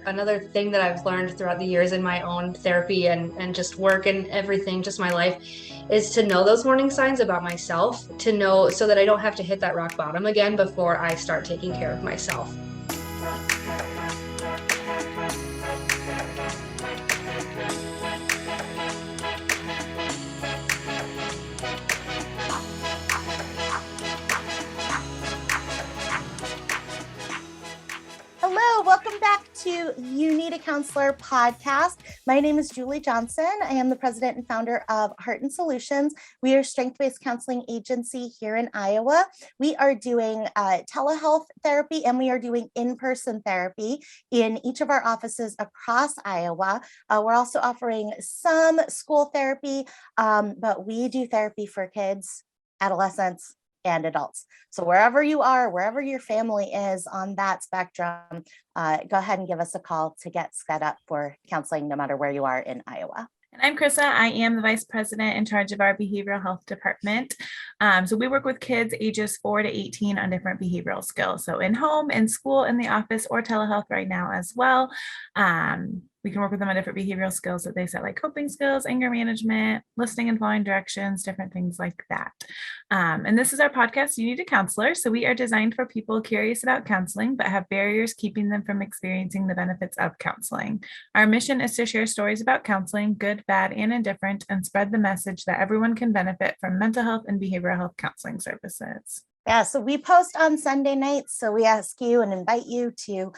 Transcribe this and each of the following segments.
Another thing that I've learned throughout the years in my own therapy and just work and everything, just my life, is to know those warning signs about myself, to know so that I don't have to hit that rock bottom again before I start taking care of myself. Hello, welcome back to You Need a Counselor podcast. My name is Julie Johnson. I am the president and founder of Heart and Solutions. We are a strength-based counseling agency here in Iowa. We are doing telehealth therapy and we are doing in-person therapy in each of our offices across Iowa. We're also offering some school therapy, but we do therapy for kids, adolescents, and adults. So wherever you are, wherever your family is on that spectrum, go ahead and give us a call to get set up for counseling, no matter where you are in Iowa. And I'm Chrissa. I am the vice president in charge of our behavioral health department. So we work with kids ages 4 to 18 on different behavioral skills. So in home, in school, in the office, or telehealth right now as well. We can work with them on different behavioral skills that they set, like coping skills, anger management, listening and following directions, different things like that. And this is our podcast, You Need a Counselor. So we are designed for people curious about counseling, but have barriers keeping them from experiencing the benefits of counseling. Our mission is to share stories about counseling, good, bad, and indifferent, and spread the message that everyone can benefit from mental health and behavioral health counseling services. Yeah, so we post on Sunday nights. So we ask you and invite you to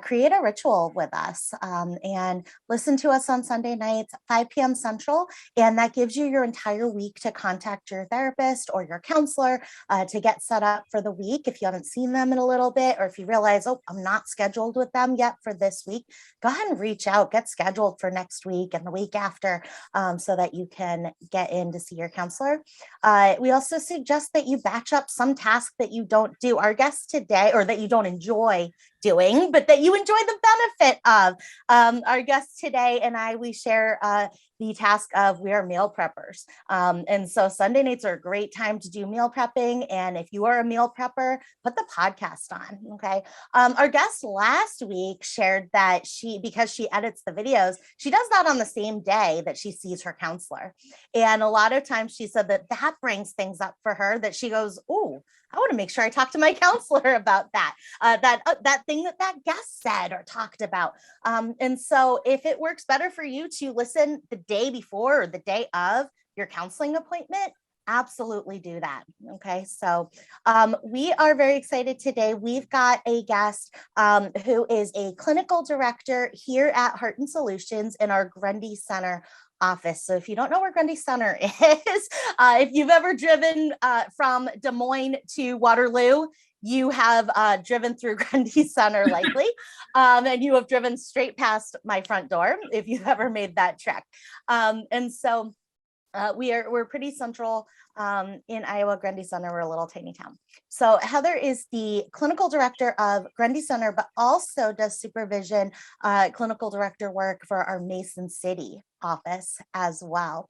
create a ritual with us and listen to us on Sunday nights, 5 p.m. Central. And that gives you your entire week to contact your therapist or your counselor to get set up for the week. If you haven't seen them in a little bit, or if you realize, oh, I'm not scheduled with them yet for this week, go ahead and reach out, get scheduled for next week and the week after so that you can get in to see your counselor. We also suggest that you batch up some tasks that you don't do. Our guest today, or that you don't enjoy doing, but that you enjoy the benefit of. Our guest today and we share the task of, we are meal preppers. And so Sunday nights are a great time to do meal prepping. And if you are a meal prepper, put the podcast on, okay? Our guest last week shared that because she edits the videos, she does that on the same day that she sees her counselor. And a lot of times she said that brings things up for her that she goes, oh, I want to make sure I talk to my counselor about that, that thing that guest said or talked about. And so if it works better for you to listen the day before or the day of your counseling appointment, absolutely do that. Okay, so we are very excited today. We've got a guest who is a clinical director here at Heart and Solutions in our Grundy Center office. So if you don't know where Grundy Center is, if you've ever driven from Des Moines to Waterloo, you have driven through Grundy Center likely, and you have driven straight past my front door if you've ever made that trek. And so we're pretty central in Iowa. Grundy Center, we're a little tiny town. So Heather is the clinical director of Grundy Center, but also does supervision, clinical director work for our Mason City office as well.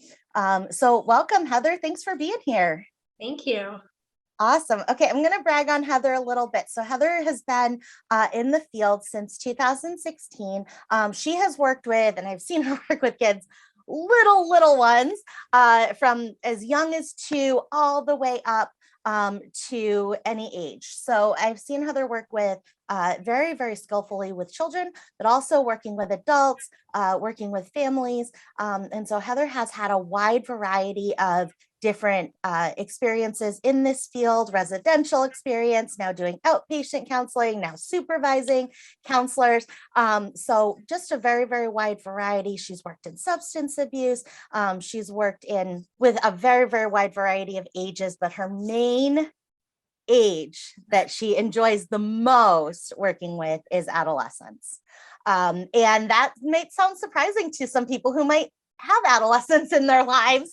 So welcome, Heather. Thanks for being here. Thank you. Awesome. Okay, I'm going to brag on Heather a little bit. So Heather has been in the field since 2016. She has worked with, and I've seen her work with kids, little ones from as young as 2 all the way up to any age. So I've seen Heather work with very, very skillfully with children, but also working with adults, working with families. And so Heather has had a wide variety of different experiences in this field, residential experience, now doing outpatient counseling, now supervising counselors. So just a very, very wide variety. She's worked in substance abuse. She's worked with a very, very wide variety of ages, but her main age that she enjoys the most working with is adolescents. And that might sound surprising to some people who might have adolescents in their lives.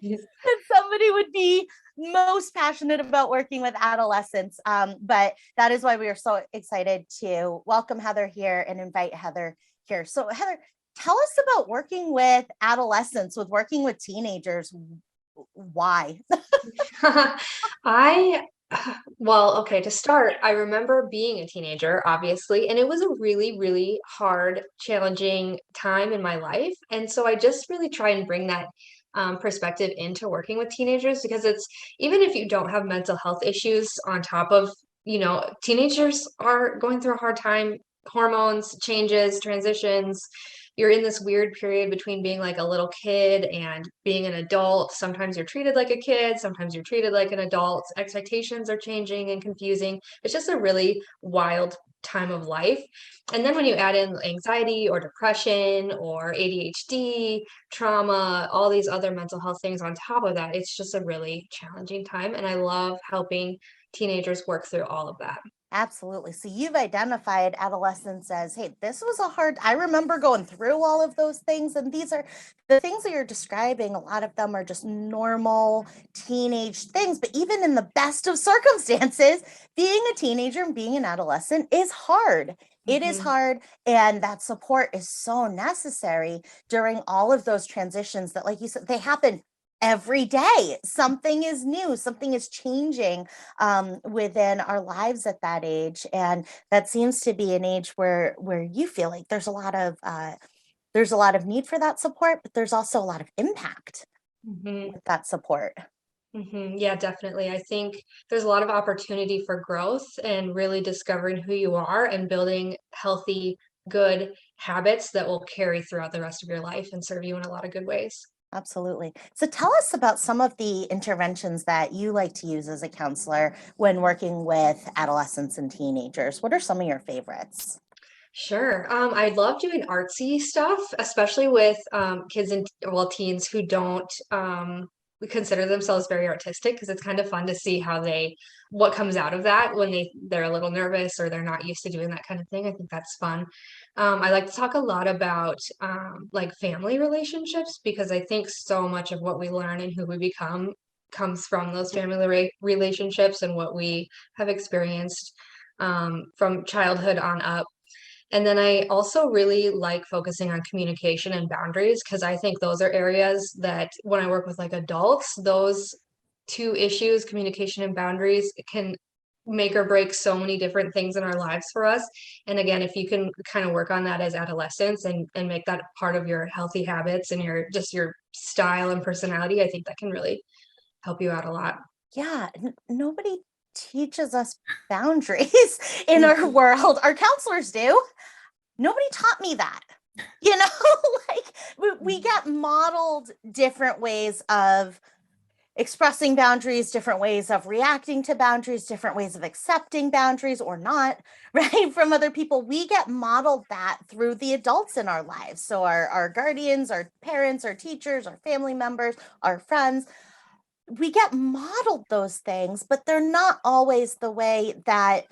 That somebody would be most passionate about working with adolescents. But that is why we are so excited to welcome Heather here and invite Heather here. So Heather, tell us about working with adolescents, with working with teenagers. Why? Well, okay, to start, I remember being a teenager, obviously, and it was a really, really hard, challenging time in my life. And so I just really try and bring that perspective into working with teenagers because it's even if you don't have mental health issues on top of, teenagers are going through a hard time, hormones, changes, transitions. You're in this weird period between being like a little kid and being an adult. Sometimes you're treated like a kid, sometimes you're treated like an adult. Expectations are changing and confusing. It's just a really wild time of life. And then when you add in anxiety or depression or ADHD, trauma, all these other mental health things on top of that, it's just a really challenging time. And I love helping teenagers work through all of that. Absolutely. So you've identified adolescence as, hey, this was a hard, I remember going through all of those things. And these are the things that you're describing. A lot of them are just normal teenage things. But even in the best of circumstances, being a teenager and being an adolescent is hard. It is Mhm. hard. And that support is so necessary during all of those transitions that, like you said, they happen every day. Something is new, something is changing within our lives at that age, and that seems to be an age where you feel like there's a lot of need for that support, but there's also a lot of impact Mhm. with that support. Yeah, definitely. I think there's a lot of opportunity for growth and really discovering who you are and building healthy, good habits that will carry throughout the rest of your life and serve you in a lot of good ways. Absolutely. So tell us about some of the interventions that you like to use as a counselor when working with adolescents and teenagers. What are some of your favorites? Sure. I love doing artsy stuff, especially with kids and well, teens who don't consider themselves very artistic, because it's kind of fun to see what comes out of that when they're a little nervous or they're not used to doing that kind of thing. I think that's fun. I like to talk a lot about like family relationships because I think so much of what we learn and who we become comes from those family relationships and what we have experienced from childhood on up. And then I also really like focusing on communication and boundaries because I think those are areas that when I work with like adults, those two issues, communication and boundaries, can make or break so many different things in our lives for us. And again, if you can kind of work on that as adolescents and make that part of your healthy habits and your style and personality, I think that can really help you out a lot. Yeah, nobody teaches us boundaries in our world. Our counselors do. Nobody taught me that. You know, like we get modeled different ways of expressing boundaries, different ways of reacting to boundaries, different ways of accepting boundaries or not, right? From other people. We get modeled that through the adults in our lives. So our guardians, our parents, our teachers, our family members, our friends, we get modeled those things, but they're not always the way that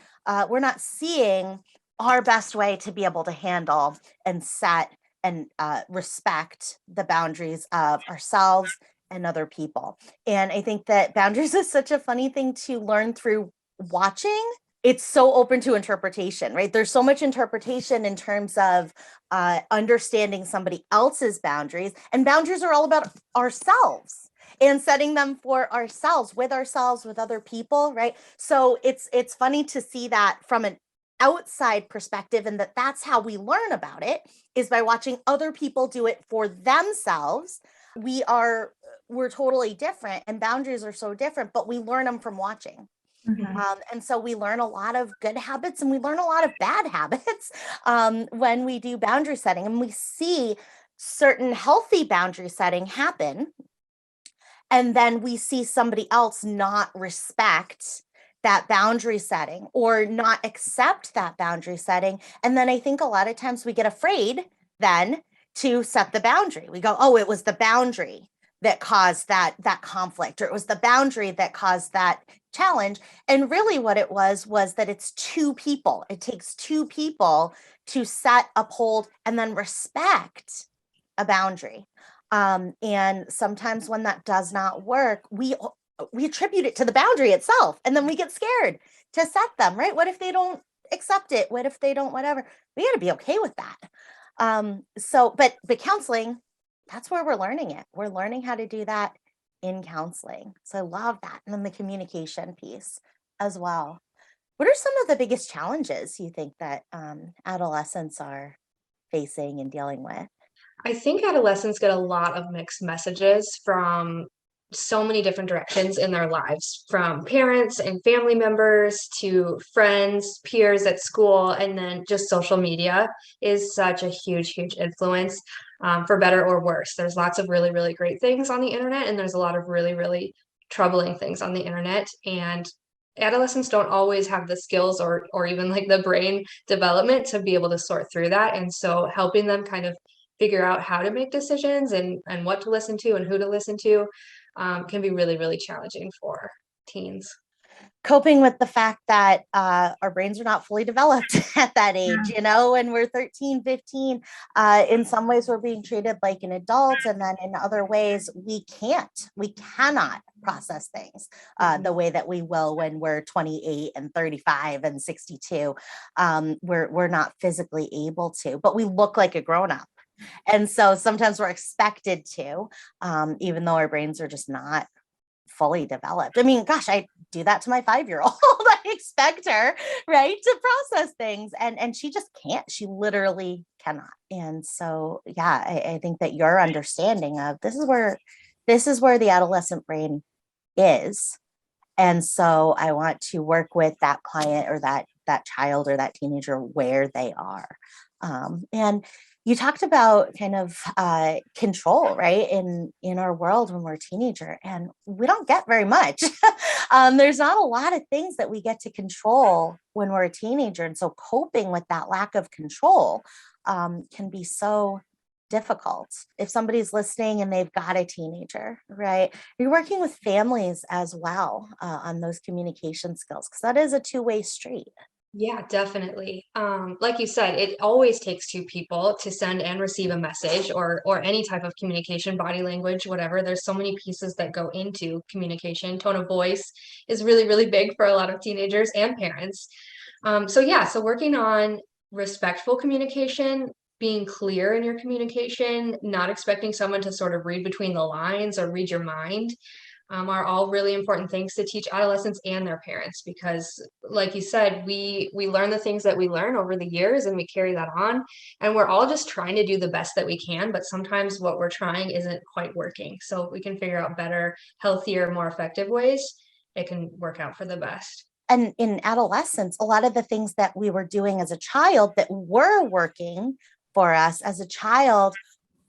we're not seeing our best way to be able to handle and set and respect the boundaries of ourselves and other people. And I think that boundaries is such a funny thing to learn through watching. It's so open to interpretation, right? There's so much interpretation in terms of understanding somebody else's boundaries, and boundaries are all about ourselves and setting them for ourselves, with other people, right? So it's funny to see that from an outside perspective, and that's how we learn about it, is by watching other people do it for themselves. We're totally different, and boundaries are so different, but we learn them from watching. Mhm. And so we learn a lot of good habits and we learn a lot of bad habits when we do boundary setting, and we see certain healthy boundary setting happen, and then we see somebody else not respect that boundary setting or not accept that boundary setting. And then I think a lot of times we get afraid then to set the boundary. We go, oh, it was the boundary that caused that conflict, or it was the boundary that caused that challenge. And really what it was that it's two people. It takes two people to set, uphold, and then respect a boundary. And sometimes when that does not work, we attribute it to the boundary itself, and then we get scared to set them, right? What if they don't accept it? What if they don't, whatever? We got to be okay with that. But counseling, that's where we're learning it. We're learning how to do that in counseling. So I love that. And then the communication piece. as well. What are some of the biggest challenges you think that adolescents are facing and dealing with? I think adolescents get a lot of mixed messages from so many different directions in their lives, from parents and family members to friends, peers at school, and then just social media is such a huge, huge influence, for better or worse. There's lots of really, really great things on the internet, and there's a lot of really, really troubling things on the internet. And adolescents don't always have the skills or even like the brain development to be able to sort through that. And so helping them kind of figure out how to make decisions and what to listen to and who to listen to, can be really, really challenging for teens. Coping with the fact that our brains are not fully developed at that age, Yeah. you know, when we're 13, 15, in some ways we're being treated like an adult. And then in other ways, we cannot process things the way that we will when we're 28 and 35 and 62. We're not physically able to, but we look like a grown up. And so sometimes we're expected to, even though our brains are just not fully developed. I mean, gosh, I do that to my 5-year-old. I expect her, right, to process things. And she just can't. She literally cannot. And so, yeah, I think that your understanding of this is where the adolescent brain is. And so I want to work with that client or that child or that teenager where they are. And you talked about kind of control, right? In our world when we're a teenager, and we don't get very much. There's not a lot of things that we get to control when we're a teenager. And so coping with that lack of control can be so difficult. If somebody's listening and they've got a teenager, right? You're working with families as well on those communication skills, because that is a two-way street. Yeah, definitely. Like you said, it always takes two people to send and receive a message or any type of communication, body language, whatever. There's so many pieces that go into communication. Tone of voice is really, really big for a lot of teenagers and parents. So yeah, so working on respectful communication, being clear in your communication, not expecting someone to sort of read between the lines or read your mind, are all really important things to teach adolescents and their parents, because like you said, we learn the things that we learn over the years and we carry that on, and we're all just trying to do the best that we can, but sometimes what we're trying isn't quite working. So if we can figure out better, healthier, more effective ways, it can work out for the best. And in adolescence, a lot of the things that we were doing as a child that were working for us as a child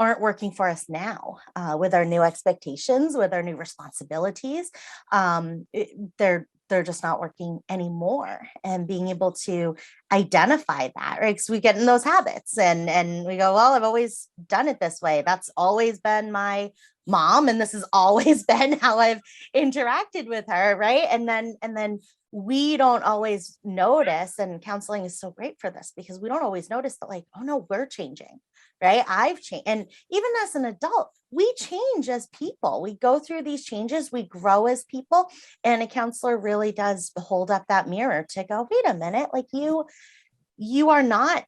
aren't working for us now with our new expectations, with our new responsibilities. They're just not working anymore. And being able to identify that, right? Because we get in those habits and we go, well, I've always done it this way. That's always been my mom, and this has always been how I've interacted with her, right? And then we don't always notice, and counseling is so great for this because we don't always notice that, like, oh no, we're changing, right? I've changed. And even as an adult, we change as people. We go through these changes, we grow as people. And a counselor really does hold up that mirror to go, wait a minute, like you are not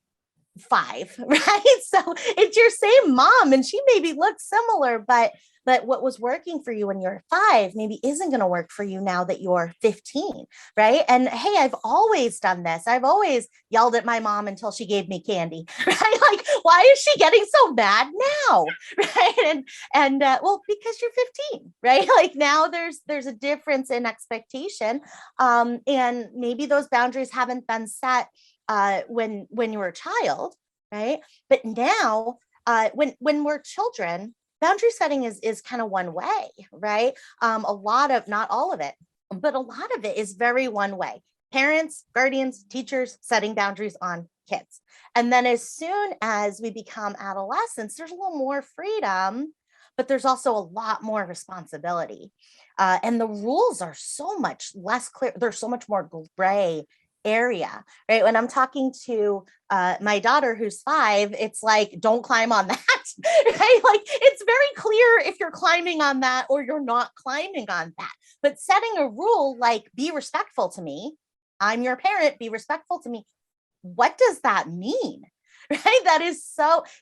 5, right? So it's your same mom, and she maybe looks similar, but what was working for you when you're 5 maybe isn't going to work for you now that you're 15, right? And hey, I've always done this. I've always yelled at my mom until she gave me candy, right? Like, why is she getting so mad now, right? And well, because you're 15, right? Like now there's a difference in expectation, and maybe those boundaries haven't been set when you were a child, right? But now, when we're children, boundary setting is kind of one way, right? A lot of, not all of it, but a lot of it is very one way. Parents, guardians, teachers setting boundaries on kids. And then as soon as we become adolescents, there's a little more freedom, but there's also a lot more responsibility. And the rules are so much less clear. There's so much more gray area, right? When I'm talking to my daughter who's 5, it's like, don't climb on that, right? Like it's very clear if you're climbing on that or you're not climbing on that. But setting a rule like, be respectful to me, I'm your parent, be respectful to me. What does that mean? Right?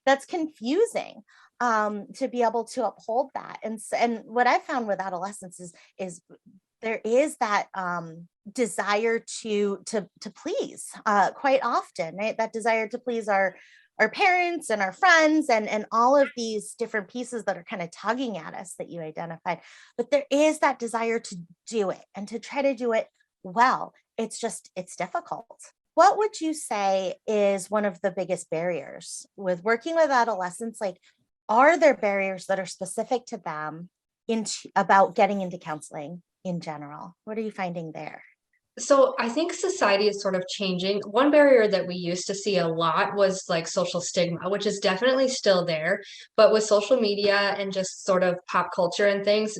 That's confusing to be able to uphold that. And what I found with adolescents is there is that desire to please quite often, right? That desire to please our parents and our friends and all of these different pieces that are kind of tugging at us that you identified. But there is that desire to do it and to try to do it well. It's difficult. What would you say is one of the biggest barriers with working with adolescents? Like, are there barriers that are specific to them about getting into counseling in general? What are you finding there? So I think society is sort of changing. One barrier that we used to see a lot was like social stigma, which is definitely still there. But with social media and just sort of pop culture and things,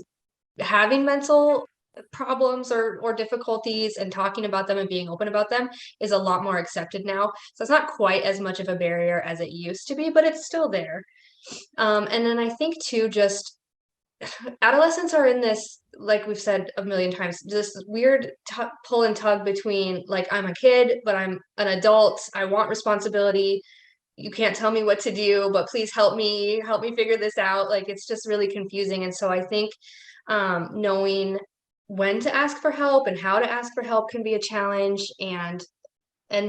having mental problems or difficulties and talking about them and being open about them is a lot more accepted now. So it's not quite as much of a barrier as it used to be, but it's still there. And then I think too, just adolescents are in this, like we've said a million times, this weird pull and tug between like, I'm a kid, but I'm an adult. I want responsibility. You can't tell me what to do, but please help me figure this out. Like, it's just really confusing. And so I think knowing when to ask for help and how to ask for help can be a challenge, and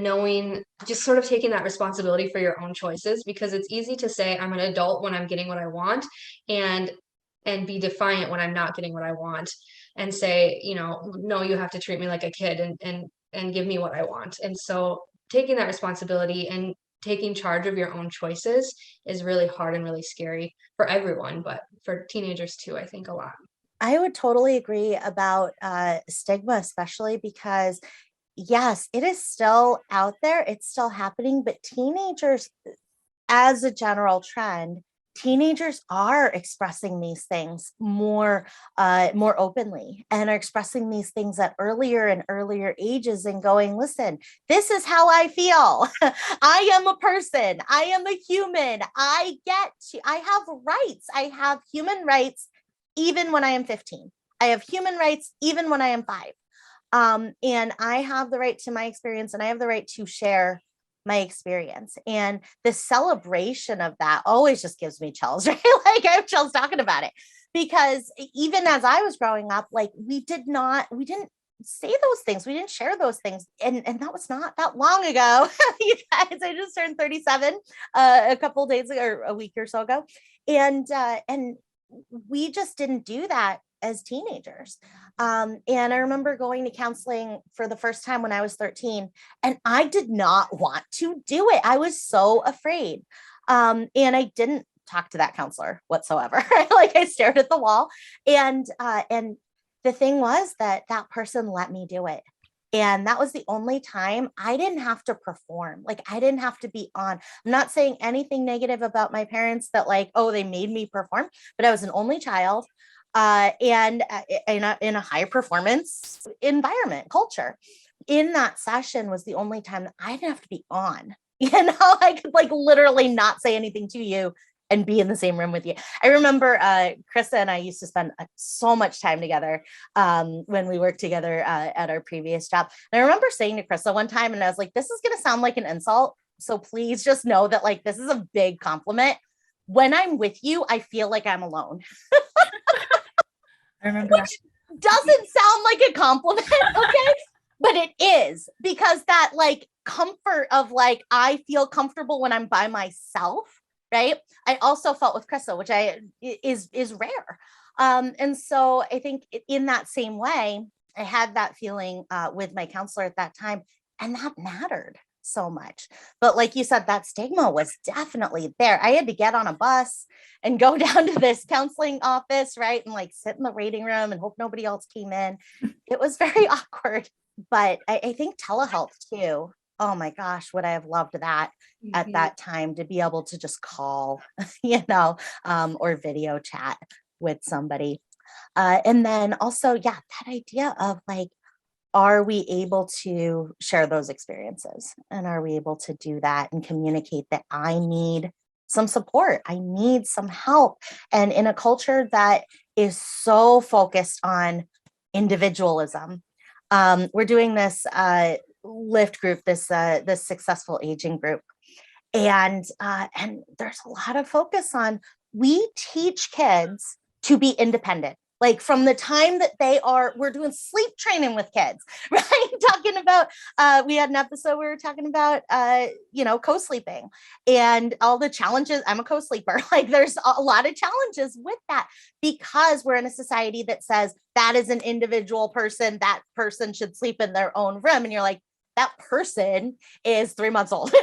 knowing, just sort of taking that responsibility for your own choices, because it's easy to say I'm an adult when I'm getting what I want, and be defiant when I'm not getting what I want, and say, no, you have to treat me like a kid and give me what I want. And so taking that responsibility and taking charge of your own choices is really hard and really scary for everyone, but for teenagers too, I think a lot. I would totally agree about stigma, especially because, yes, it is still out there. It's still happening, but teenagers, as a general trend, teenagers are expressing these things more openly, and are expressing these things at earlier and earlier ages and going, listen, this is how I feel. I am a person. I am a human. I have rights. I have human rights even when I am 15. I have human rights even when I am 5. And I have the right to my experience, and I have the right to share my experience. And the celebration of that always just gives me chills, right? Like, I have chills talking about it, because even as I was growing up, like, we didn't say those things. We didn't share those things. And that was not that long ago. You guys, I just turned 37 a couple of days ago, or a week or so ago. And we just didn't do that as teenagers. And I remember going to counseling for the first time when I was 13, and I did not want to do it. I was so afraid. And I didn't talk to that counselor whatsoever. Like, I stared at the wall. And the thing was that person let me do it. And that was the only time I didn't have to perform. Like, I didn't have to be on. I'm not saying anything negative about my parents that, like, oh, they made me perform, but I was an only child. And in a high performance environment culture. In that session was the only time that I didn't have to be on. I could, like, literally not say anything to you and be in the same room with you. I remember Chrissa and I used to spend so much time together when we worked together at our previous job. And I remember saying to Chrissa one time, and I was like, this is going to sound like an insult, so please just know that, like, this is a big compliment. When I'm with you, I feel like I'm alone. I remember Which doesn't sound like a compliment, okay? But it is, because that, like, comfort of, like, I feel comfortable when I'm by myself, right? I also felt with Chrissa, which is rare. And so I think in that same way, I had that feeling with my counselor at that time, and that mattered so much. But like you said, that stigma was definitely there. I had to get on a bus and go down to this counseling office, right? And, like, sit in the waiting room and hope nobody else came in. It was very awkward. But I think telehealth too. Oh my gosh, would I have loved that at that time, to be able to just call, or video chat with somebody. And then also, yeah, that idea of, like, are we able to share those experiences? And are we able to do that and communicate that I need some support? I need some help. And in a culture that is so focused on individualism, we're doing this lift group, this successful aging group. And there's a lot of focus on, we teach kids to be independent. Like from the time that we're doing sleep training with kids, right? Talking about, we had an episode where we were talking about, co-sleeping and all the challenges. I'm a co-sleeper. Like there's a lot of challenges with that because we're in a society that says that is an individual person, that person should sleep in their own room. And you're like, that person is 3 months old,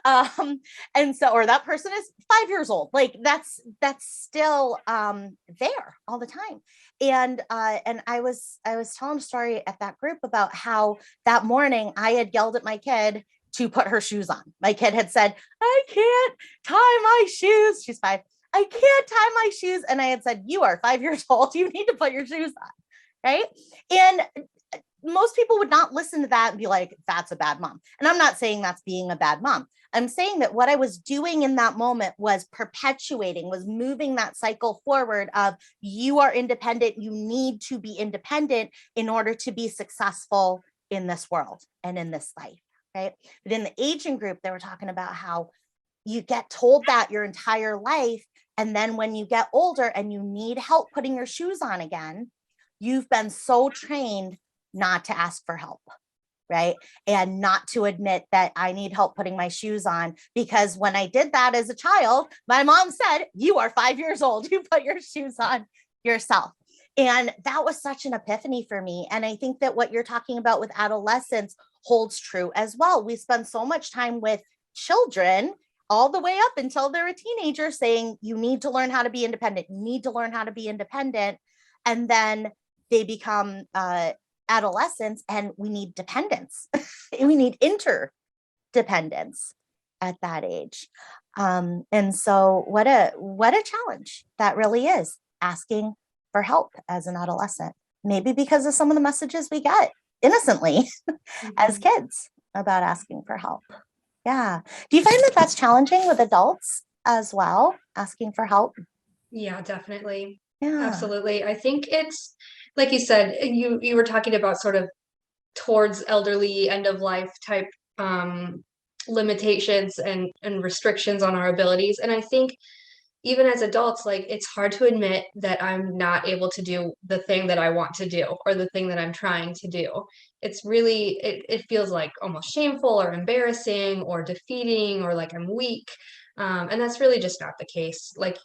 and so, or that person is 5 years old. Like that's still there all the time. And I was telling a story at that group about how that morning I had yelled at my kid to put her shoes on. My kid had said, I can't tie my shoes. She's 5. I can't tie my shoes. And I had said, you are 5 years old. You need to put your shoes on. Right. And most people would not listen to that and be like, that's a bad mom. And I'm not saying that's being a bad mom. I'm saying that what I was doing in that moment was was moving that cycle forward of you are independent. You need to be independent in order to be successful in this world and in this life, right? But in the aging group, they were talking about how you get told that your entire life. And then when you get older and you need help putting your shoes on again, you've been so trained not to ask for help, right? And not to admit that I need help putting my shoes on, because when I did that as a child, my mom said, you are 5 years old, you put your shoes on yourself. And that was such an epiphany for me. And I think that what you're talking about with adolescents holds true as well. We spend so much time with children all the way up until they're a teenager saying, you need to learn how to be independent. You need to learn how to be independent. And then they become adolescents and we need dependence. We need interdependence at that age. And so what a challenge that really is, asking for help as an adolescent, maybe because of some of the messages we get innocently as kids about asking for help. Yeah. Do you find that that's challenging with adults as well, asking for help? Yeah, definitely. Yeah. Absolutely. I think it's like you said, you were talking about sort of towards elderly end of life type limitations and restrictions on our abilities. And I think even as adults, like it's hard to admit that I'm not able to do the thing that I want to do or the thing that I'm trying to do. It's really, it feels like almost shameful or embarrassing or defeating or like I'm weak. And that's really just not the case. Like,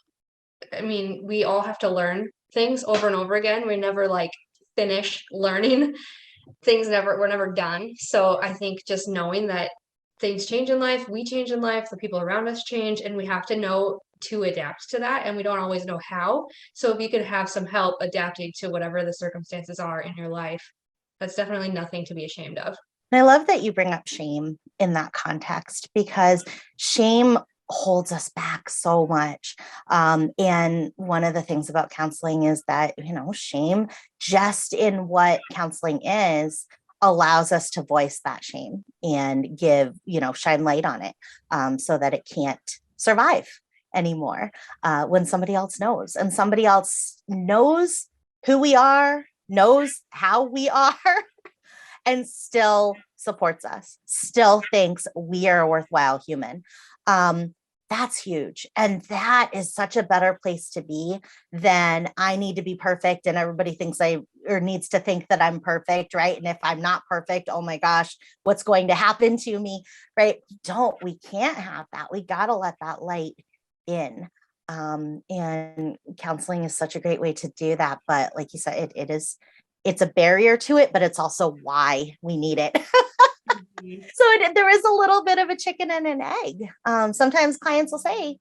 I mean, we all have to learn things over and over again. We never like finish learning we're never done. So I think just knowing that things change in life, we change in life, the people around us change, and we have to know to adapt to that. And we don't always know how. So if you could have some help adapting to whatever the circumstances are in your life, that's definitely nothing to be ashamed of. And I love that you bring up shame in that context, because shame holds us back so much. And one of the things about counseling is that, shame, just in what counseling is, allows us to voice that shame and shine light on it, so that it can't survive anymore when somebody else knows, and somebody else knows who we are, knows how we are, and still supports us, still thinks we are a worthwhile human. That's huge. And that is such a better place to be than I need to be perfect and everybody thinks needs to think that I'm perfect, right? And if I'm not perfect, oh my gosh, what's going to happen to me, right? We can't have that. We got to let that light in. And counseling is such a great way to do that. But like you said, it's a barrier to it, but it's also why we need it. So there is a little bit of a chicken and an egg. Sometimes clients will say,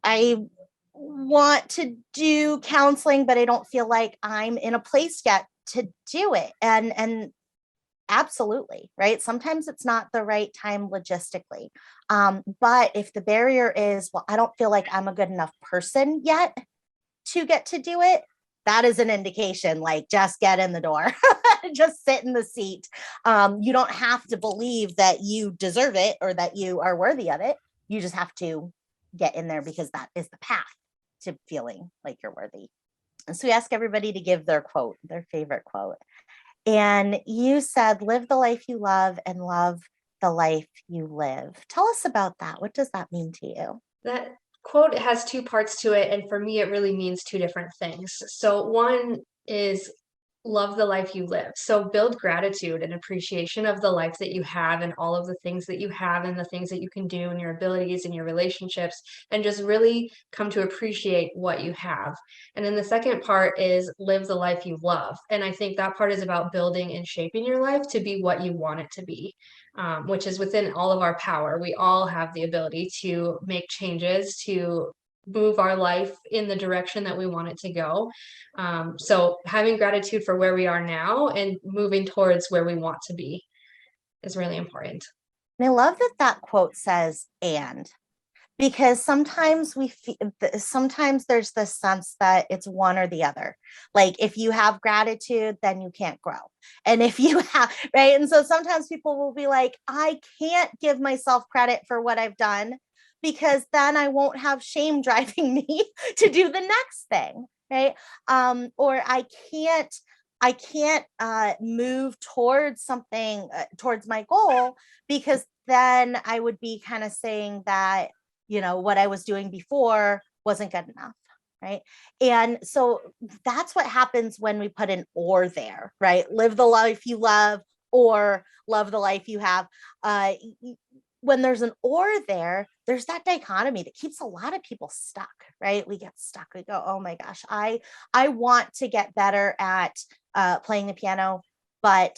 I want to do counseling, but I don't feel like I'm in a place yet to do it. And absolutely, right? Sometimes it's not the right time logistically. But if the barrier is, well, I don't feel like I'm a good enough person yet to get to do it, that is an indication, like, just get in the door, just sit in the seat. You don't have to believe that you deserve it or that you are worthy of it. You just have to get in there, because that is the path to feeling like you're worthy. And so we ask everybody to give their favorite quote. And you said, live the life you love and love the life you live. Tell us about that. What does that mean to you? That quote has two parts to it, and for me, it really means two different things. So one is love the life you live. So build gratitude and appreciation of the life that you have and all of the things that you have and the things that you can do and your abilities and your relationships, and just really come to appreciate what you have. And then the second part is live the life you love. And I think that part is about building and shaping your life to be what you want it to be, which is within all of our power. We all have the ability to make changes, to move our life in the direction that we want it to go. So having gratitude for where we are now and moving towards where we want to be is really important. And I love that that quote says, and, because sometimes sometimes there's this sense that it's one or the other. Like if you have gratitude, then you can't grow. And if you have, right. And so sometimes people will be like, I can't give myself credit for what I've done, because then I won't have shame driving me to do the next thing, right? Or I can't move towards something, towards my goal, because then I would be kind of saying that, you know, what I was doing before wasn't good enough, right? And so that's what happens when we put an or there, right? Live the life you love or love the life you have. When there's an or there, there's that dichotomy that keeps a lot of people stuck, right? We get stuck. We go, oh my gosh, I want to get better at playing the piano, but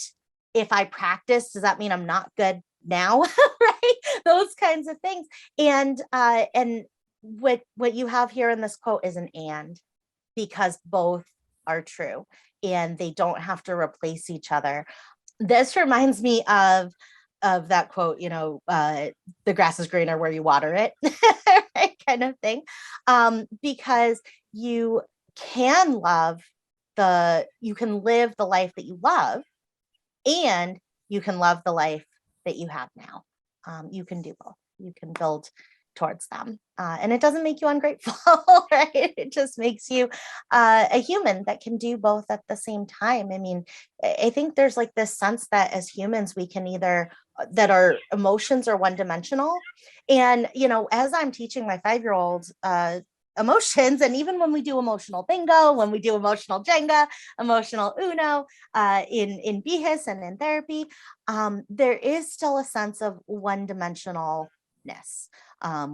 if I practice, does that mean I'm not good now? Right? Those kinds of things. And what you have here in this quote is an and, because both are true and they don't have to replace each other. This reminds me of that quote, you know, the grass is greener where you water it, right? Kind of thing. Because you can you can live the life that you love, and you can love the life that you have now. You can do both. You can build towards them. And it doesn't make you ungrateful, right? It just makes you a human that can do both at the same time. I mean, I think there's like this sense that as humans, we can either, that our emotions are one dimensional. And, you know, as I'm teaching my 5-year-old emotions, and even when we do emotional bingo, when we do emotional Jenga, emotional Uno, in BHIS and in therapy, there is still a sense of one dimensionalness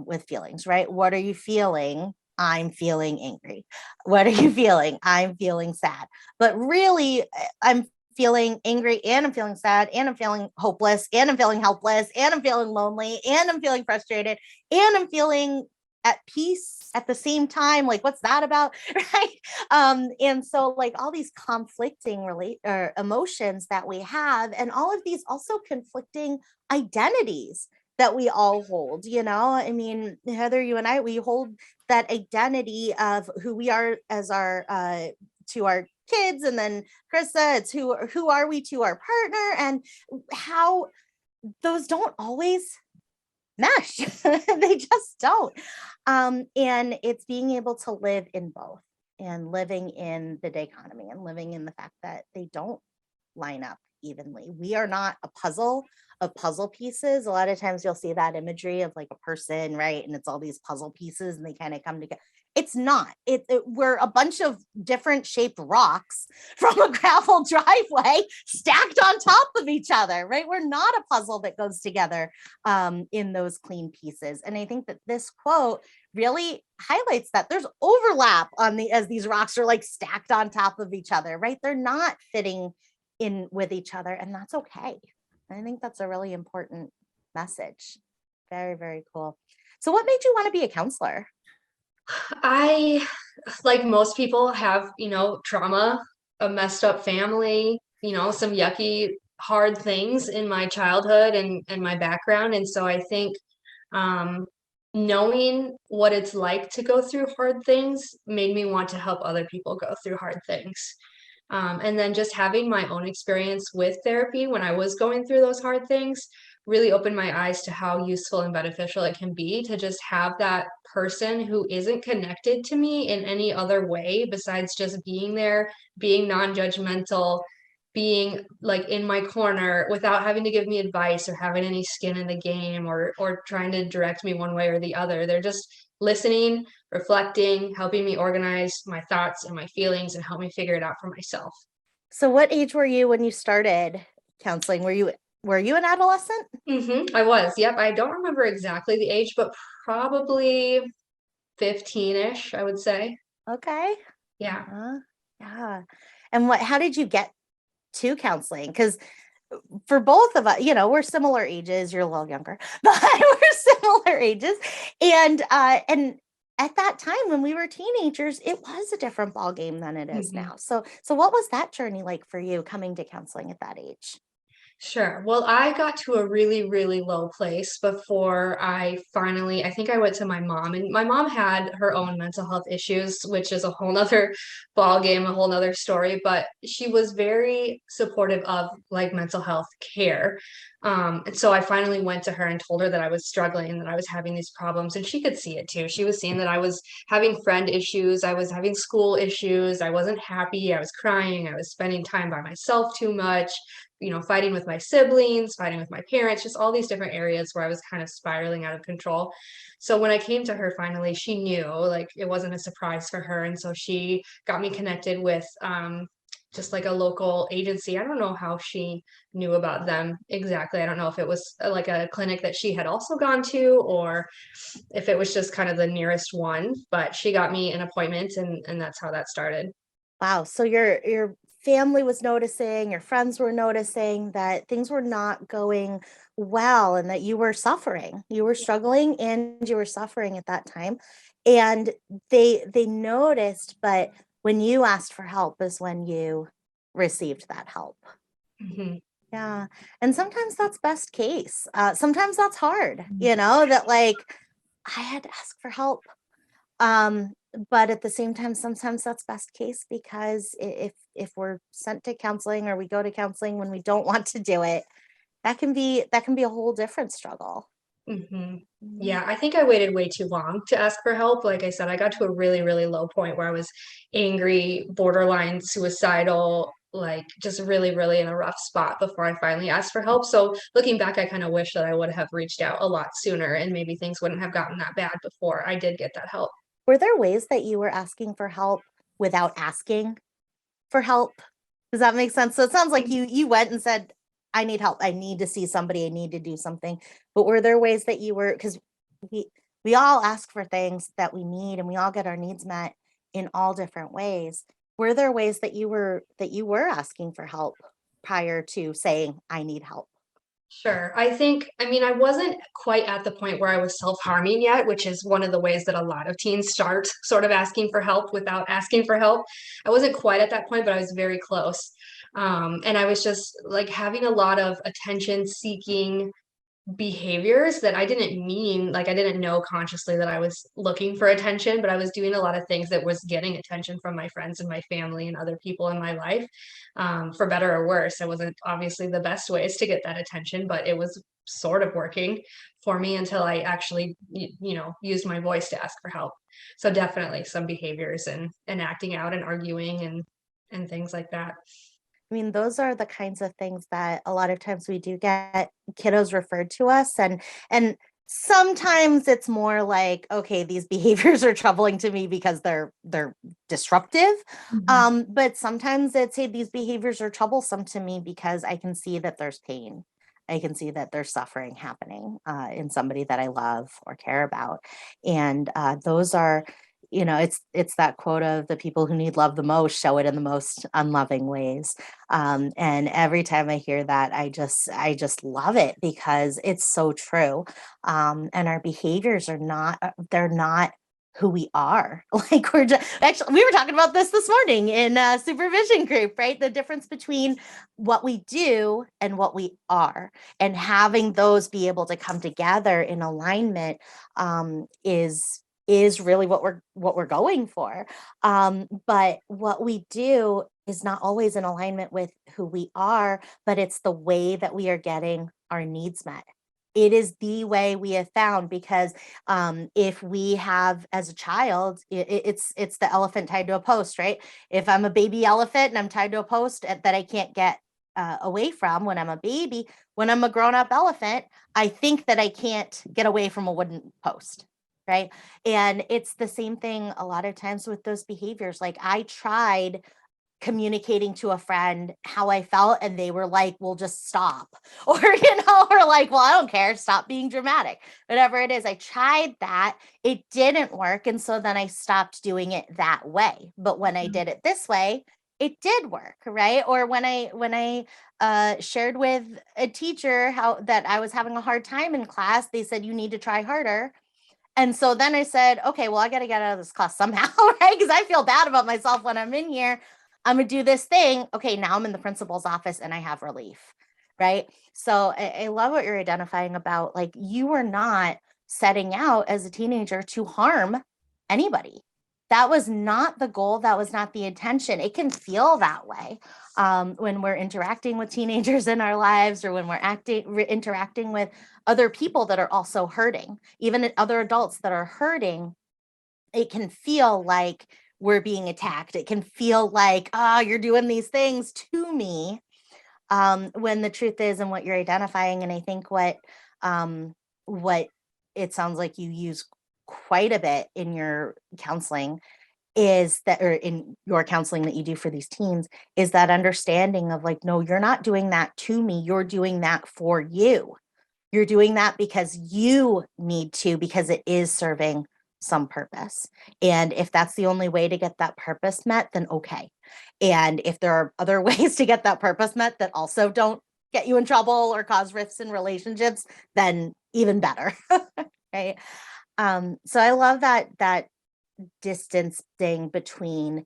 with feelings, right? What are you feeling? I'm feeling angry. What are you feeling? I'm feeling sad. But really, I'm feeling angry, and I'm feeling sad, and I'm feeling hopeless, and I'm feeling helpless, and I'm feeling lonely, and I'm feeling frustrated, and I'm feeling at peace at the same time. Like, what's that about? Right? And so like all these conflicting emotions that we have, and all of these also conflicting identities that we all hold, you know. I mean, Heather, you and I, we hold that identity of who we are as our to our kids, and then Chrissa, it's who are we to our partner, and how those don't always mesh. They just don't. And it's being able to live in both, and living in the dichotomy, and living in the fact that they don't line up evenly. We are not a puzzle of puzzle pieces. A lot of times you'll see that imagery of like a person, right? And it's all these puzzle pieces and they kind of come together. It's not. We're a bunch of different shaped rocks from a gravel driveway stacked on top of each other, right? We're not a puzzle that goes together in those clean pieces. And I think that this quote really highlights that there's overlap as these rocks are like stacked on top of each other, right? They're not fitting in with each other, and that's okay. I think that's a really important message. Very, very cool. So what made you want to be a counselor? I, like most people, have, you know, trauma, a messed up family, you know, some yucky, hard things in my childhood and my background. And so I think knowing what it's like to go through hard things made me want to help other people go through hard things. And then just having my own experience with therapy when I was going through those hard things really opened my eyes to how useful and beneficial it can be to just have that person who isn't connected to me in any other way besides just being there, being non-judgmental, being like in my corner without having to give me advice or having any skin in the game or trying to direct me one way or the other. They're just listening, reflecting, helping me organize my thoughts and my feelings and help me figure it out for myself. So what age were you when you started counseling? Were you an adolescent? I was. Yep. I don't remember exactly the age, but probably 15-ish, I would say. Okay. Yeah. Yeah. And how did you get to counseling? Because for both of us, we're similar ages. You're a little younger, but we're similar ages. And at that time when we were teenagers, it was a different ball game than it is now. So what was that journey like for you coming to counseling at that age? Sure. Well, I got to a really, really low place before I think I went to my mom, and my mom had her own mental health issues, which is a whole nother ball game, a whole nother story, but she was very supportive of like mental health care. And so I finally went to her and told her that I was struggling and that I was having these problems, and she could see it too. She was seeing that I was having friend issues, I was having school issues, I wasn't happy, I was crying, I was spending time by myself too much, fighting with my siblings, fighting with my parents, just all these different areas where I was kind of spiraling out of control. So when I came to her finally, she knew, like, it wasn't a surprise for her. And so she got me connected with just like a local agency. I don't know how she knew about them exactly. I don't know if it was like a clinic that she had also gone to or if it was just kind of the nearest one, but she got me an appointment and that's how that started. Wow. So your family was noticing, your friends were noticing that things were not going well and that you were suffering. You were struggling and you were suffering at that time. And they noticed, but when you asked for help is when you received that help. Mhm. Yeah. And sometimes that's best case. Sometimes that's hard, that like I had to ask for help. Um, but at the same time, sometimes that's best case because if we're sent to counseling or we go to counseling when we don't want to do it, that can be a whole different struggle. Yeah, I think I waited way too long to ask for help. Like I said, I got to a really, really low point where I was angry, borderline suicidal, like just really, really in a rough spot before I finally asked for help. So looking back, I kind of wish that I would have reached out a lot sooner and maybe things wouldn't have gotten that bad before I did get that help. Were there ways that you were asking for help without asking for help? Does that make sense? So it sounds like you went and said, I need help. I need to see somebody. I need to do something. But were there ways that you were, because we all ask for things that we need and we all get our needs met in all different ways. Were there ways that you were asking for help prior to saying, I need help? Sure. I mean, I wasn't quite at the point where I was self-harming yet, which is one of the ways that a lot of teens start sort of asking for help without asking for help. I wasn't quite at that point, but I was very close. And I was just like having a lot of attention seeking behaviors that I didn't mean, like I didn't know consciously that I was looking for attention, but I was doing a lot of things that was getting attention from my friends and my family and other people in my life, for better or worse. It wasn't obviously the best ways to get that attention, but it was sort of working for me until I actually, used my voice to ask for help. So definitely some behaviors and acting out and arguing and things like that. I mean, those are the kinds of things that a lot of times we do get kiddos referred to us and sometimes it's more like, okay, these behaviors are troubling to me because they're disruptive. Mhm. But sometimes it's, hey, these behaviors are troublesome to me because I can see that there's pain. I can see that there's suffering happening in somebody that I love or care about. And those are, it's that quote of the people who need love the most show it in the most unloving ways. And every time I hear that, I just love it because it's so true. And our behaviors are not, they're not who we are. Like we're just, actually, we were talking about this morning in a supervision group, right? The difference between what we do and what we are, and having those be able to come together in alignment is really what we're going for. But what we do is not always in alignment with who we are, but it's the way that we are getting our needs met. It is the way we have found because if we have as a child, it's the elephant tied to a post, right? If I'm a baby elephant and I'm tied to a post that I can't get away from when I'm a baby. When I'm a grown-up elephant, I think that I can't get away from a wooden post, right? And it's the same thing a lot of times with those behaviors. Like I tried communicating to a friend how I felt, and they were like, well, just stop. Or, or like, well, I don't care. Stop being dramatic. Whatever it is. I tried that. It didn't work. And so then I stopped doing it that way. But when I did it this way, it did work, right? Or when I shared with a teacher how that I was having a hard time in class, they said, you need to try harder. And so then I said, okay, well, I got to get out of this class somehow, right? Because I feel bad about myself when I'm in here. I'm going to do this thing. Okay, now I'm in the principal's office and I have relief, right? So I love what you're identifying about. Like you were not setting out as a teenager to harm anybody. That was not the goal. That was not the intention. It can feel that way when we're interacting with teenagers in our lives, or when we're interacting with other people that are also hurting, even other adults that are hurting. It can feel like we're being attacked. It can feel like, oh, you're doing these things to me. When the truth is, and what you're identifying, and I think what it sounds like you use quite a bit in your counseling is that, or in your counseling that you do for these teens, is that understanding of like, no, you're not doing that to me. You're doing that for you. You're doing that because you need to, because it is serving some purpose. And if that's the only way to get that purpose met, then okay. And if there are other ways to get that purpose met that also don't get you in trouble or cause rifts in relationships, then even better. Right. So I love that distancing between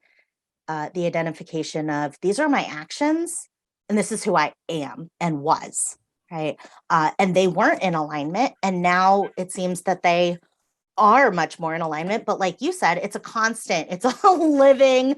the identification of these are my actions and this is who I am and was, right? And they weren't in alignment. And now it seems that they are much more in alignment. But like you said, it's a constant, it's a living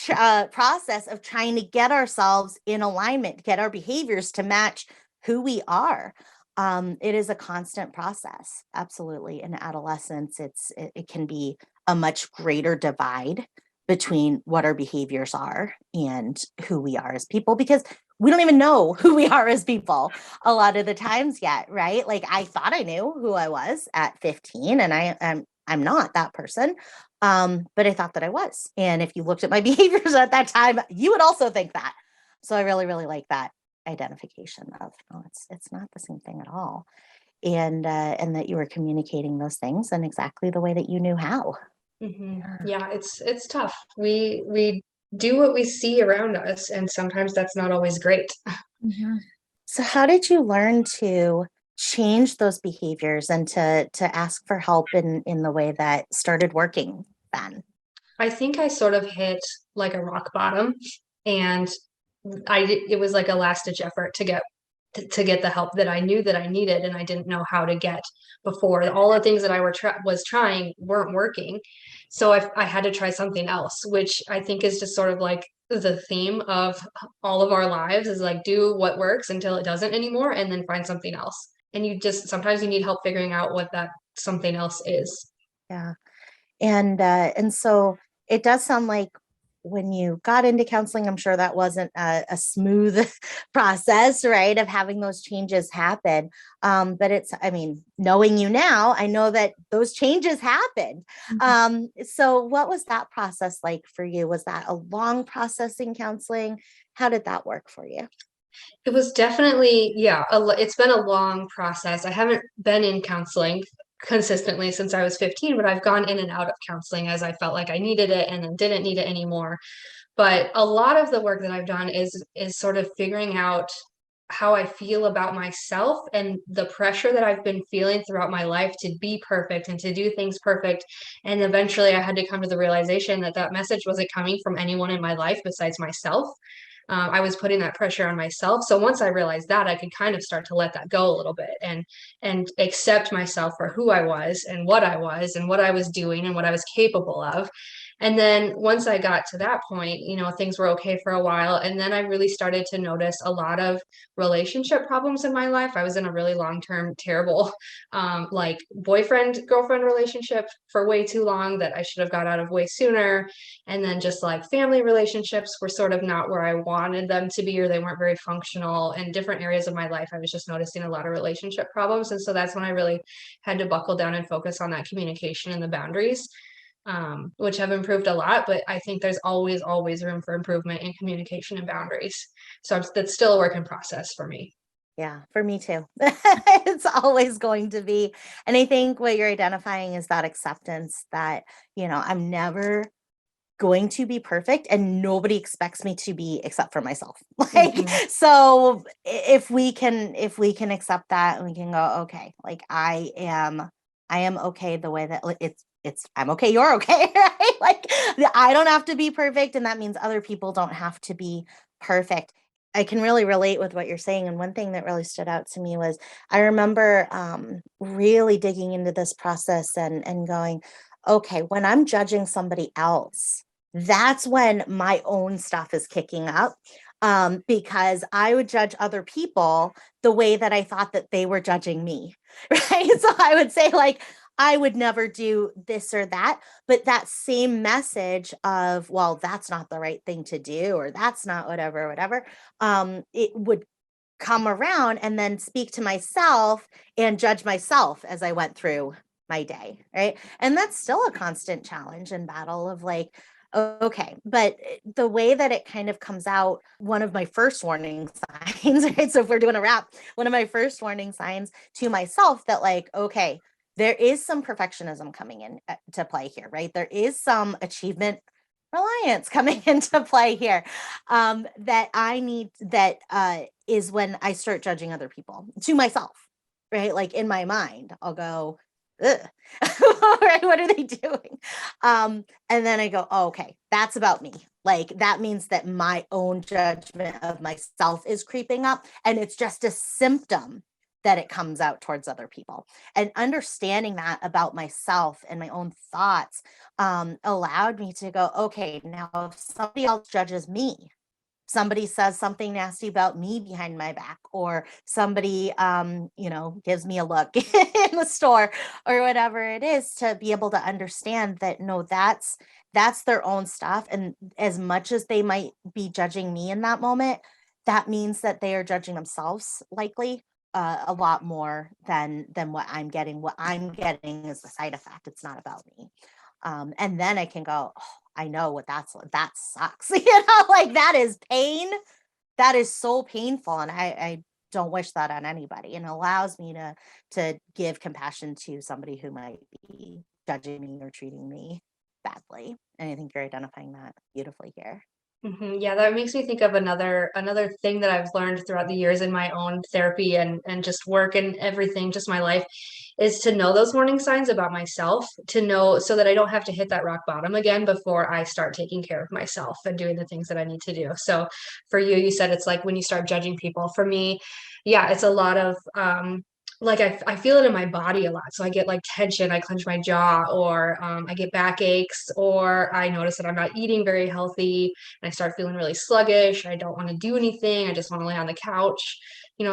process of trying to get ourselves in alignment, get our behaviors to match who we are. It is a constant process. Absolutely. In adolescence, it can be a much greater divide between what our behaviors are and who we are as people, because we don't even know who we are as people a lot of the times yet, right? Like I thought I knew who I was at 15, and I'm not that person. But I thought that I was. And if you looked at my behaviors at that time, you would also think that. So I really, really like that identification of, oh, it's not the same thing at all. And that you were communicating those things in exactly the way that you knew how. Yeah, it's tough. We do what we see around us, and sometimes that's not always great. So how did you learn to change those behaviors and to ask for help in the way that started working then? I think I sort of hit like a rock bottom, and it was like a last ditch effort to get the help that I knew that I needed and I didn't know how to get before. All the things that I was trying weren't working. So I had to try something else, which I think is just sort of like the theme of all of our lives, is like do what works until it doesn't anymore and then find something else. And sometimes you need help figuring out what that something else is. Yeah. And so it does sound like when you got into counseling, I'm sure that wasn't a smooth process, right, of having those changes happen. But I mean, knowing you now, I know that those changes happened. So what was that process like for you? Was that a long process in counseling? How did that work for you? It was definitely, yeah, it's been a long process. I haven't been in counseling consistently since I was 15, but I've gone in and out of counseling as I felt like I needed it and then didn't need it anymore. But a lot of the work that I've done is sort of figuring out how I feel about myself and the pressure that I've been feeling throughout my life to be perfect and to do things perfect. And eventually I had to come to the realization that that message wasn't coming from anyone in my life besides myself. I was putting that pressure on myself. So once I realized that, I could kind of start to let that go a little bit and accept myself for who I was and what I was doing and what I was capable of. And then once I got to that point, things were okay for a while. And then I really started to notice a lot of relationship problems in my life. I was in a really long-term, terrible, like boyfriend girlfriend relationship for way too long that I should have got out of way sooner. And then just like family relationships were sort of not where I wanted them to be, or they weren't very functional. In different areas of my life, I was just noticing a lot of relationship problems. And so that's when I really had to buckle down and focus on that communication and the boundaries, which have improved a lot, but I think there's always, always room for improvement in communication and boundaries. So that's still a work in process for me. Yeah, for me too. It's always going to be. And I think what you're identifying is that acceptance that, I'm never going to be perfect and nobody expects me to be except for myself. So if we can accept that and we can go, okay, like I am okay the way that I'm okay, you're okay, right? Like I don't have to be perfect. And that means other people don't have to be perfect. I can really relate with what you're saying. And one thing that really stood out to me was I remember really digging into this process and going, okay, when I'm judging somebody else, that's when my own stuff is kicking up, because I would judge other people the way that I thought that they were judging me, right? So I would say like, I would never do this or that, but that same message of, well, that's not the right thing to do, or that's not whatever, it would come around and then speak to myself and judge myself as I went through my day, right? And that's still a constant challenge and battle of like, okay, but the way that it kind of comes out, one of my first warning signs, right? So if we're doing a wrap, one of my first warning signs to myself that like, okay, there is some perfectionism coming in to play here, right? There is some achievement reliance coming into play here, that I need, that is when I start judging other people to myself, right? Like in my mind, I'll go, ugh. Right, what are they doing? And then I go, oh, okay, that's about me. Like that means that my own judgment of myself is creeping up, and it's just a symptom that it comes out towards other people. And understanding that about myself and my own thoughts allowed me to go, okay, now if somebody else judges me, somebody says something nasty about me behind my back, or somebody gives me a look in the store or whatever it is, to be able to understand that no, that's their own stuff. And as much as they might be judging me in that moment, that means that they are judging themselves likely a lot more than what I'm getting. What I'm getting is the side effect. It's not about me. And then I can go, oh, I know what that sucks. Like that is pain. That is so painful. And I don't wish that on anybody. And it allows me to give compassion to somebody who might be judging me or treating me badly. And I think you're identifying that beautifully here. Yeah, that makes me think of another thing that I've learned throughout the years in my own therapy and just work and everything, just my life, is to know those warning signs about myself, to know so that I don't have to hit that rock bottom again before I start taking care of myself and doing the things that I need to do. So for you, you said it's like when you start judging people. For me, yeah, it's a lot of like I feel it in my body a lot. So I get like tension, I clench my jaw, or I get backaches, or I notice that I'm not eating very healthy and I start feeling really sluggish. I don't want to do anything. I just want to lay on the couch.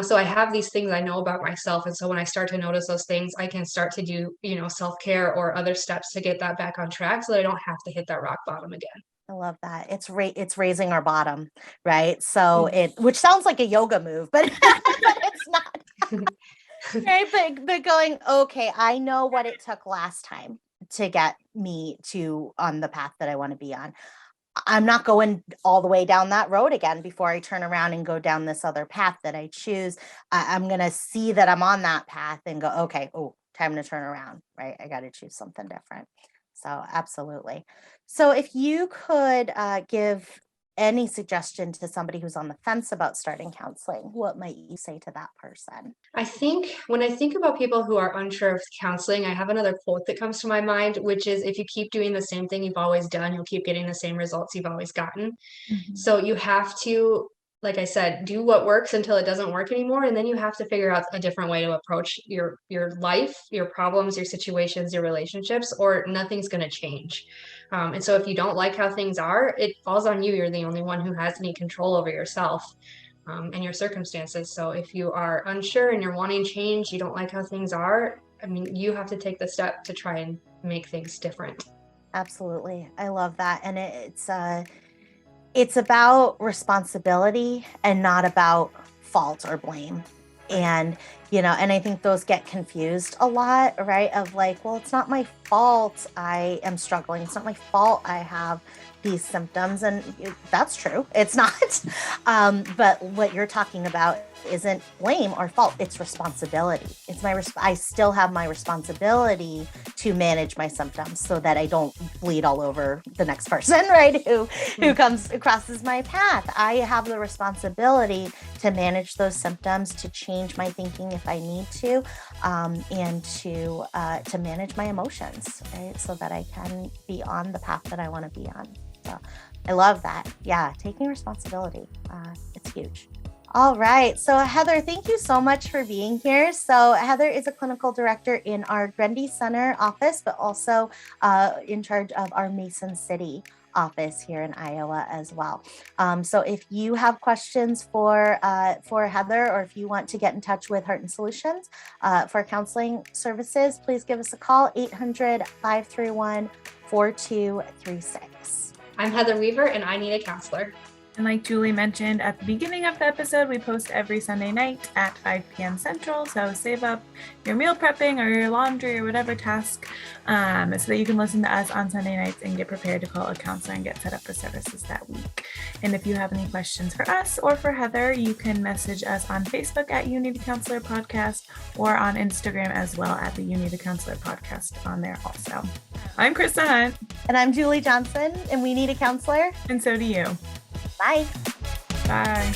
So I have these things I know about myself. And so when I start to notice those things, I can start to do, self-care or other steps to get that back on track so that I don't have to hit that rock bottom again. I love that. It's raising our bottom, right? So which sounds like a yoga move, but but it's not. Right, but going, okay, I know what it took last time to get me to on the path that I want to be on. I'm not going all the way down that road again before I turn around and go down this other path that I choose. I'm going to see that I'm on that path and go, okay, oh, time to turn around, right? I got to choose something different. So absolutely. So if you could give any suggestion to somebody who's on the fence about starting counseling, what might you say to that person? I think when I think about people who are unsure of counseling, I have another quote that comes to my mind, which is if you keep doing the same thing you've always done, you'll keep getting the same results you've always gotten. Mhm. So you have to like I said, do what works until it doesn't work anymore. And then you have to figure out a different way to approach your life, your problems, your situations, your relationships, or nothing's going to change. And so if you don't like how things are, it falls on you. You're the only one who has any control over yourself and your circumstances. So if you are unsure and you're wanting change, you don't like how things are, I mean, you have to take the step to try and make things different. Absolutely. I love that. And it's about responsibility and not about fault or blame. And, and I think those get confused a lot, right? Of like, well, it's not my fault I am struggling. It's not my fault I have these symptoms. And that's true. It's not. But what you're talking about isn't blame or fault. It's responsibility. It's I still have my responsibility to manage my symptoms so that I don't bleed all over the next person, right? Who crosses my path. I have the responsibility to manage those symptoms, to change my thinking if I need to, and to manage my emotions, right? So that I can be on the path that I want to be on. So I love that. Yeah, taking responsibility. It's huge. All right. So Heather, thank you so much for being here. So Heather is a clinical director in our Grundy Center office, but also in charge of our Mason City office here in Iowa as well. So if you have questions for Heather, or if you want to get in touch with Heart and Solutions for counseling services, please give us a call, 800-531-4236. I'm Heather Weaver, and I need a counselor. And like Julie mentioned at the beginning of the episode, we post every Sunday night at 5 p.m. Central. So save up your meal prepping or your laundry or whatever task so that you can listen to us on Sunday nights and get prepared to call a counselor and get set up for services that week. And if you have any questions for us or for Heather, you can message us on Facebook at You Need a Counselor Podcast, or on Instagram as well at the You Need a Counselor Podcast on there also. I'm Chrissa Hunt. And I'm Julie Johnson, and we need a counselor. And so do you. Bye. Bye.